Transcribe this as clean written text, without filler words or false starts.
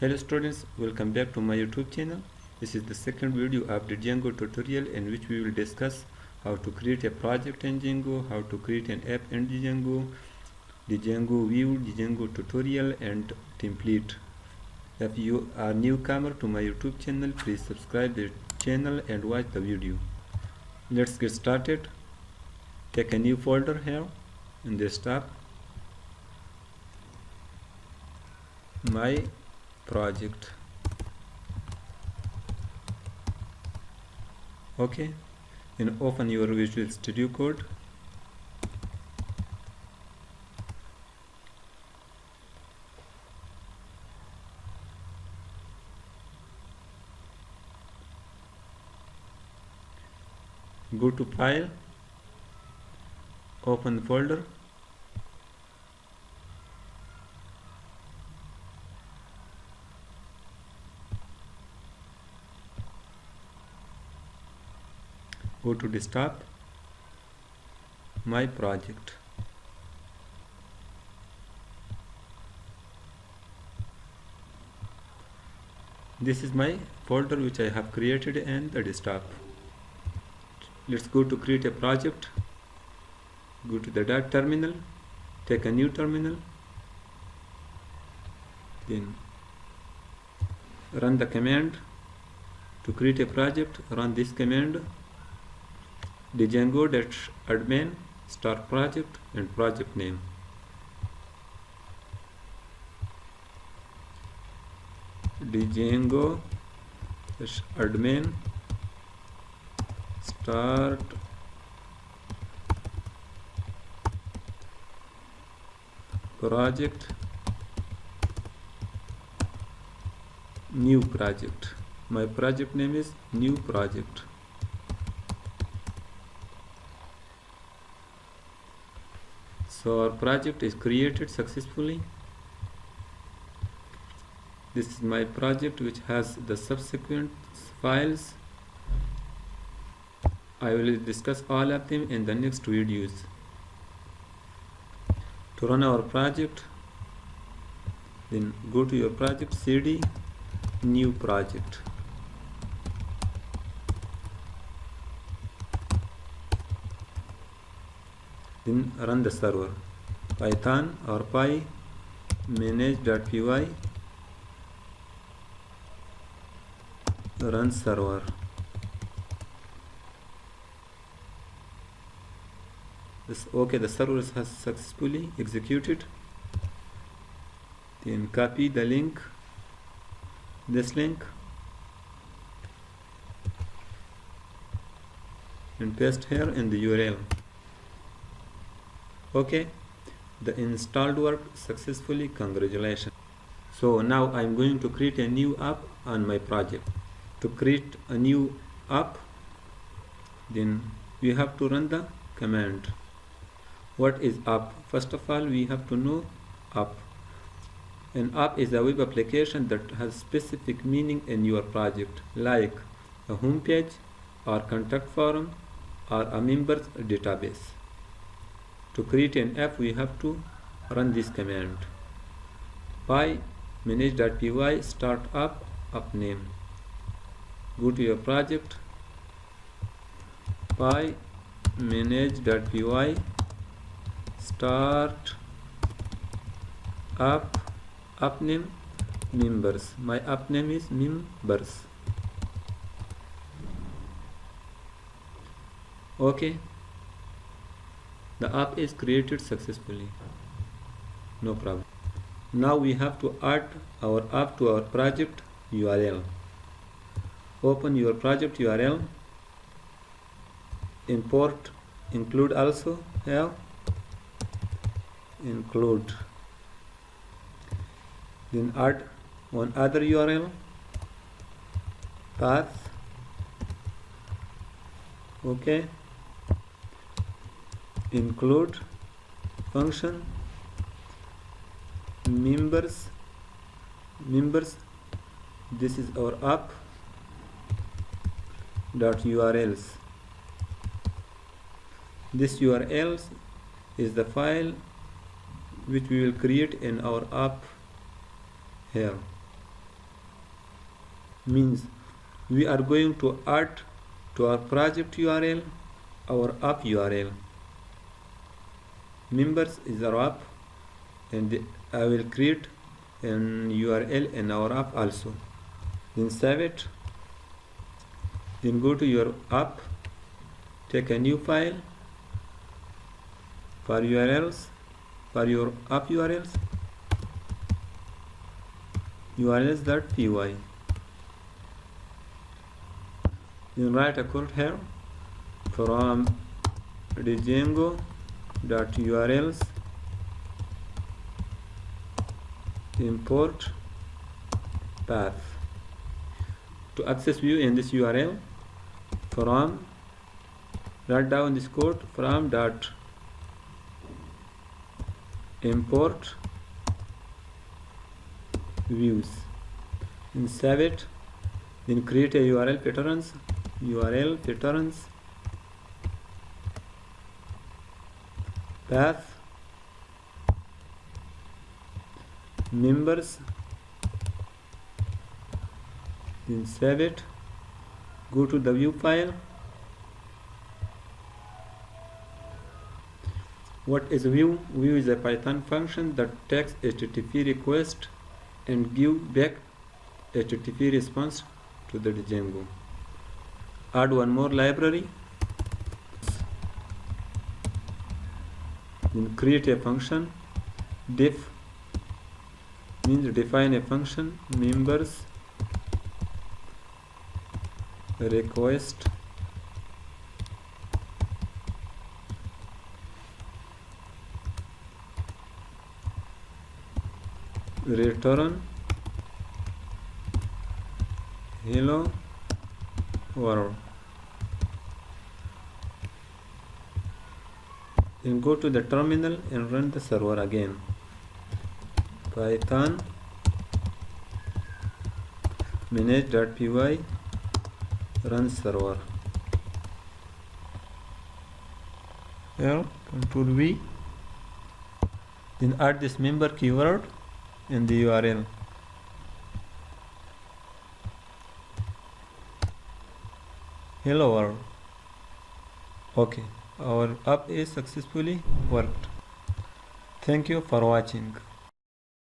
Hello students, welcome back to my YouTube channel. This is the second video of the Django tutorial in which we will discuss how to create a project in Django, how to create an app in Django, the Django view, the Django tutorial and template. If you are newcomer to my YouTube channel, please subscribe the channel and watch the video. Let's get started. Take a new folder here in the desktop. My project. Okay, and open your Visual Studio Code. Go to File, open the folder. Go to desktop, my project. This is my folder which I have created in the desktop. Let's go to create a project. Go to the dot terminal, take a new terminal, then run the command to create a project. Run this command: Django-admin start project and project name. Django-admin start project, new project. My project name is new project. So our project is created successfully. This is my project which has the subsequent files. I will discuss all of them in the next videos. To run our project, then go to your project, cd new project. Then run the server, python or py manage.py run server. Okay, the server has successfully executed. Then copy the link, this link, and paste here in the URL. Okay, the installed work successfully. Congratulations. So now I'm going to create a new app on my project. To create a new app, then we have to run the command. What is app? First of all, we have to know app. An app is a web application that has specific meaning in your project, like a home page or contact form or a members database. To create an app, we have to run this command: py manage.py start app name. Go to your project, py manage.py start app name members. My app name is members. Okay, the app is created successfully, no problem. Now we have to add our app to our project URL. Open your project URL, import include also here, include, then add one other URL, path. Okay, include function members. This is our app dot URLs. This URL is the file which we will create in our app here. means we are going to add to our project URL our app URL. Members is our app, and I will create an URL in our app also. Then save it. Then go to your app, take a new file for URLs, for your app urls.py. Then write a code here from Django.urls import path. To access view in this URL, from write down this code from dot import views, and save it. Then create a URL patterns path members, then save it. Go to the view file. What is view? View is a Python function that takes HTTP request and give back HTTP response to the Django. Add one more library, then create a function. Def means define a function, members request return hello world. Then go to the terminal and run the server again. Python manage.py run server. Here Control V. Then add this member keyword in the URL. Hello world. Okay, our app is successfully worked. Thank you for watching.